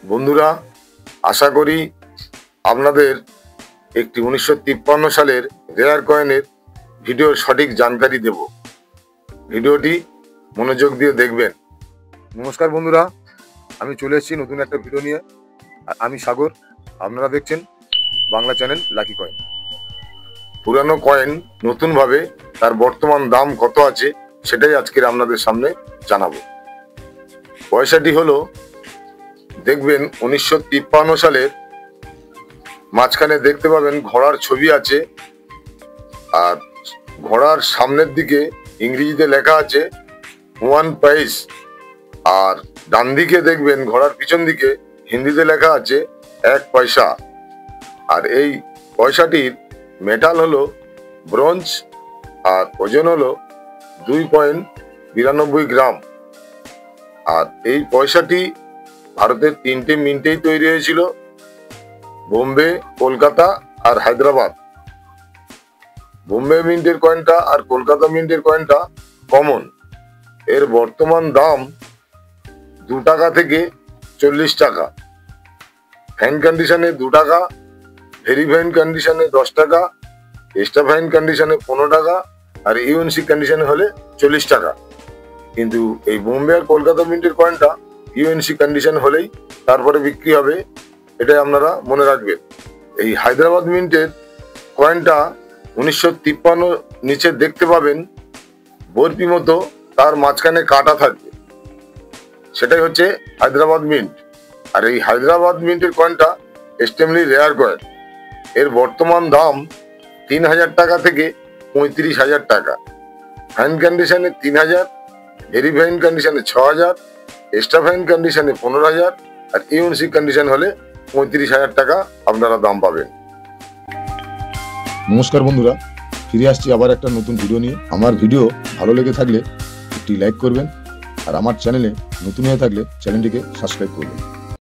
বন্ধুরা, আশা করি আপনাদের একটি 1953 সালের রেয়ার কয়েনের ভিডিওর সঠিক জানকারি দেব। ভিডিওটি মনোযোগ দিয়ে দেখবেন। নমস্কার বন্ধুরা, আমি চলে এসেছি নতুন একটা ভিডিও নিয়ে। আমি সাগর, আপনারা দেখছেন বাংলা চ্যানেল লাকি কয়েন। পুরানো কয়েন নতুনভাবে তার বর্তমান দাম কত আছে সেটাই আজকের আপনাদের সামনে জানাবো। পয়সাটি হলো, দেখবেন 1953 সালের মাঝখানে দেখতে পাবেন ঘোড়ার ছবি আছে, আর ঘোড়ার সামনের দিকে ইংরেজিতে লেখা আছে 1 পয়স, আর ডান দিকে দেখবেন ঘোড়ার পিছন দিকে হিন্দিতে লেখা আছে 1 পয়সা। আর এই পয়সাটির মেটাল হলো ব্রোঞ্জ, আর ওজন হলো 2.92 গ্রাম। আর এই পয়সাটি ভারতের 3টে মিন্টেই তৈরি হয়েছিল, বোম্বে, কলকাতা আর হায়দ্রাবাদ। বোম্বে মিন্টের কয়েনটা আর কলকাতা মিন্টের কয়েনটা কমন। এর বর্তমান দাম 2 টাকা থেকে 40 টাকা। ফাইন কন্ডিশনে 2 টাকা, ভেরি ফাইন কন্ডিশনে 10 টাকা, এক্সট্রা ফাইন কন্ডিশনে 15 টাকা, আর ইউএনসি কন্ডিশনে হলে 40 টাকা। কিন্তু এই বোম্বে আর কলকাতা মিন্টের কয়েনটা ইউএনসি কন্ডিশন হলেই তারপরে বিক্রি হবে, এটাই আপনারা মনে রাখবেন। এই হায়দ্রাবাদ মিন্টের কয়েনটা 1953 নিচে দেখতে পাবেন বরফি মতো, তার মাঝখানে কাটা থাকবে, সেটাই হচ্ছে হায়দ্রাবাদ মিন্ট। আর এই হায়দ্রাবাদ মিন্টের কয়েনটা এক্সট্রিমলি রেয়ার কয়েন। এর বর্তমান দাম 3000 টাকা থেকে 35,000 টাকা। ফাইন কন্ডিশনে 3000, ভেরি ফাইন কন্ডিশনে 6000, এক্সট্রা ফাইন কন্ডিশনে 15,000, আর ইউএনসি কন্ডিশন হলে 35,000 টাকা আপনারা দাম পাবেন। নমস্কার বন্ধুরা, ফিরে আসছি আবার একটা নতুন ভিডিও নিয়ে। আমার ভিডিও ভালো লেগে থাকলে একটি লাইক করবেন, আর আমার চ্যানেলে নতুন হয়ে থাকলে চ্যানেলটিকে সাবস্ক্রাইব করবেন।